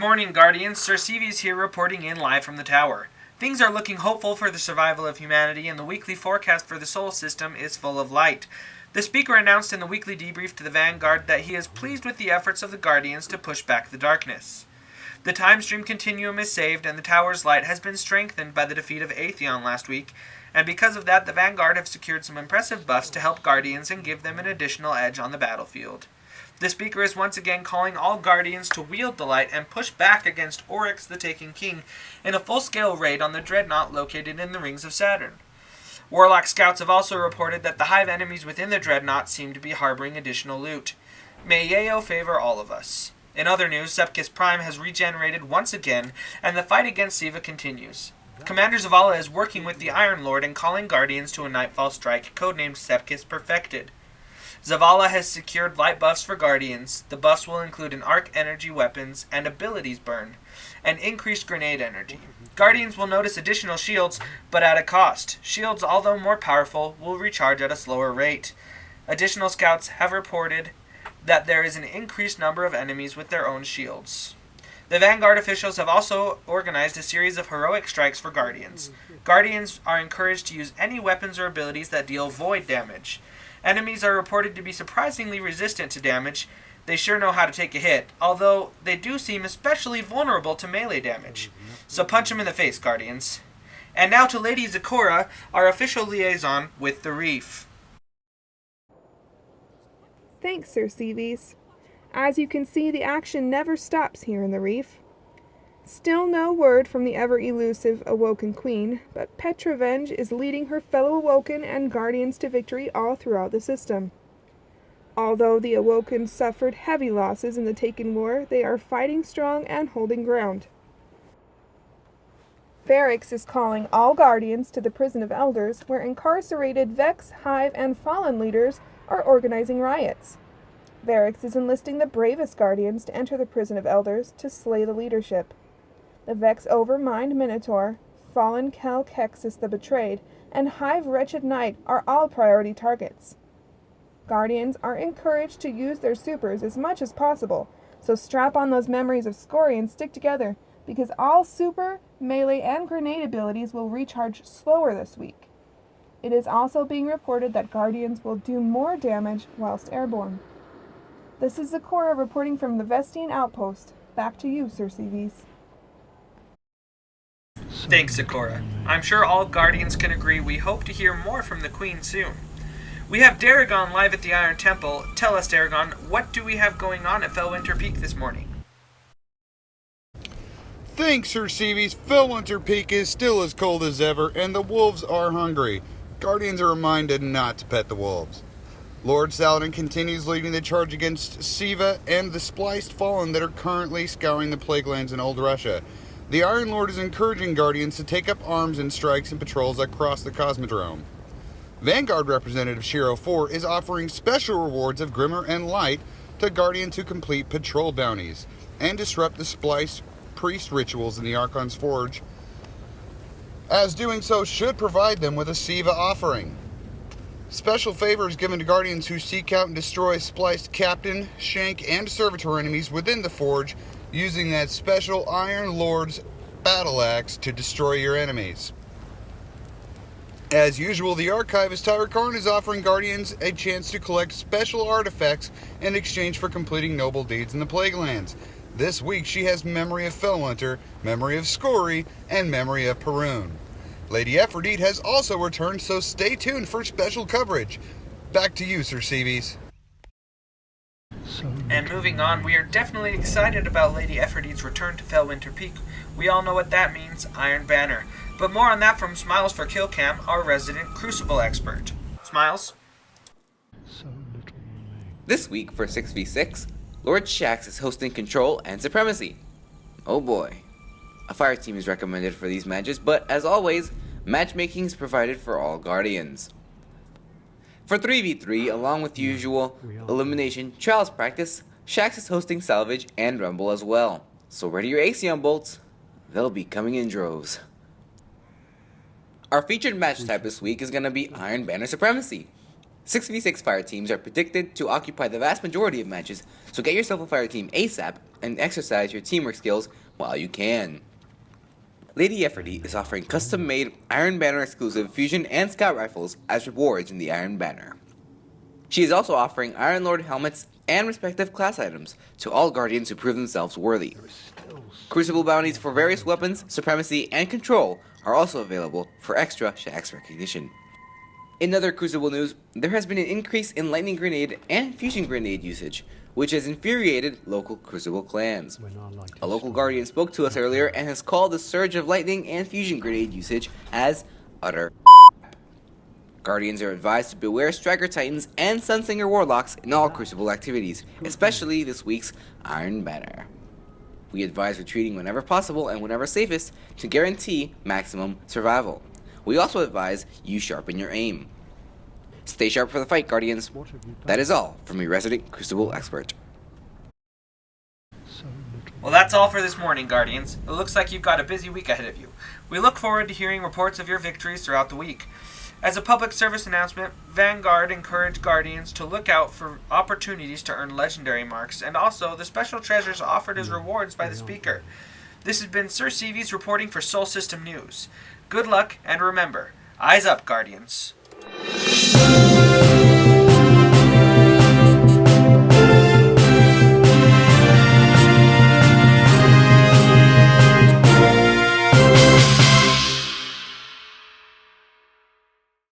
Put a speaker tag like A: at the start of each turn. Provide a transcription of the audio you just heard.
A: morning, Guardians. Sir Seavies here reporting in live from the tower. Things are looking hopeful for the survival of humanity, and the weekly forecast for the Sol system is full of light. The speaker announced in the weekly debrief to the Vanguard that he is pleased with the efforts of the Guardians to push back the darkness. The time stream continuum is saved, and the tower's light has been strengthened by the defeat of Atheon last week, and because of that, the Vanguard have secured some impressive buffs to help Guardians and give them an additional edge on the battlefield. The speaker is once again calling all Guardians to wield the light and push back against Oryx the Taken King in a full-scale raid on the Dreadnought located in the Rings of Saturn. Warlock scouts have also reported that the hive enemies within the Dreadnought seem to be harboring additional loot. May Yeo favor all of us. In other news, Sepkis Prime has regenerated once again, and the fight against Siva continues. Commander Zavala is working with the Iron Lord and calling Guardians to a Nightfall strike, codenamed Sepkis Perfected. Zavala has secured light buffs for Guardians. The buffs will include an arc energy weapons and abilities burn, and increased grenade energy. Guardians will notice additional shields, but at a cost. Shields, although more powerful, will recharge at a slower rate. Additional scouts have reported that there is an increased number of enemies with their own shields. The Vanguard officials have also organized a series of heroic strikes for Guardians. Guardians are encouraged to use any weapons or abilities that deal void damage. Enemies are reported to be surprisingly resistant to damage. They sure know how to take a hit, although they do seem especially vulnerable to melee damage. So punch them in the face, Guardians. And now to Lady Zakora, our official liaison with the Reef.
B: Thanks, Sir Seavies. As you can see, the action never stops here in the Reef. Still no word from the ever-elusive Awoken Queen, but Petrovenge is leading her fellow Awoken and Guardians to victory all throughout the system. Although the Awoken suffered heavy losses in the Taken War, they are fighting strong and holding ground. Varix is calling all Guardians to the Prison of Elders, where incarcerated Vex, Hive, and Fallen leaders are organizing riots. Varix is enlisting the bravest Guardians to enter the Prison of Elders to slay the leadership. The Vex Overmind Minotaur, Fallen Kel Kexis the Betrayed, and Hive Wretched Knight are all priority targets. Guardians are encouraged to use their supers as much as possible, so strap on those memories of Scory and stick together, because all super, melee, and grenade abilities will recharge slower this week. It is also being reported that Guardians will do more damage whilst airborne. This is Zakora reporting from the Vestine Outpost. Back to you, Sir Seavies.
A: Thanks, Zakora. I'm sure all Guardians can agree we hope to hear more from the Queen soon. We have Daragon live at the Iron Temple. Tell us, Daragon, what do we have going on at Fellwinter Peak this morning?
C: Thanks, Sir Seavies. Fellwinter Peak is still as cold as ever, and the wolves are hungry. Guardians are reminded not to pet the wolves. Lord Saladin continues leading the charge against Siva and the Spliced Fallen that are currently scouring the Plague Lands in Old Russia. The Iron Lord is encouraging Guardians to take up arms and strikes and patrols across the Cosmodrome. Vanguard Representative Shiro 4 is offering special rewards of Grimmer and Light to Guardians who complete patrol bounties and disrupt the Spliced Priest rituals in the Archon's Forge, as doing so should provide them with a Siva offering. Special favor is given to Guardians who seek out and destroy Spliced Captain, Shank, and Servitor enemies within the Forge using that special Iron Lord's battle axe to destroy your enemies. As usual, the Archivist Tyra Karn is offering Guardians a chance to collect special artifacts in exchange for completing noble deeds in the Plague Lands. This week she has Memory of Fellwinter, Memory of Scory, and Memory of Perun. Lady Ephrodite has also returned, so stay tuned for special coverage. Back to you, Sir Seavies.
A: And moving on, we are definitely excited about Lady Ephrodite's return to Fellwinter Peak. We all know what that means, Iron Banner. But more on that from Smiles for Killcam, our resident Crucible expert. Smiles?
D: This week for 6v6, Lord Shaxx is hosting Control and Supremacy. Oh boy. A fire team is recommended for these matches, but as always, matchmaking is provided for all Guardians. For 3v3, along with the usual elimination trials practice, Shaxx is hosting Salvage and Rumble as well. So ready your Axion bolts, they'll be coming in droves. Our featured match type this week is going to be Iron Banner Supremacy. 6v6 fire teams are predicted to occupy the vast majority of matches, so get yourself a fire team ASAP and exercise your teamwork skills while you can. Lady Efforty is offering custom-made Iron Banner exclusive Fusion and Scout rifles as rewards in the Iron Banner. She is also offering Iron Lord helmets and respective class items to all Guardians who prove themselves worthy. Crucible bounties for various weapons, supremacy, and control are also available for extra Shaxx recognition. In other Crucible news, there has been an increase in Lightning Grenade and Fusion Grenade usage, which has infuriated local Crucible clans. A local Guardian spoke to us earlier and has called the surge of Lightning and Fusion Grenade usage as utter Guardians are advised to beware Striker Titans and Sunsinger Warlocks in all Crucible activities, especially this week's Iron Banner. We advise retreating whenever possible and whenever safest to guarantee maximum survival. We also advise you sharpen your aim. Stay sharp for the fight, Guardians. That is all from your resident Crucible expert.
A: Well, that's all for this morning, Guardians. It looks like you've got a busy week ahead of you. We look forward to hearing reports of your victories throughout the week. As a public service announcement, Vanguard encouraged Guardians to look out for opportunities to earn legendary marks and also the special treasures offered as rewards by the speaker. This has been Sir Seavies reporting for Sol System News. Good luck, and remember, eyes up, Guardians.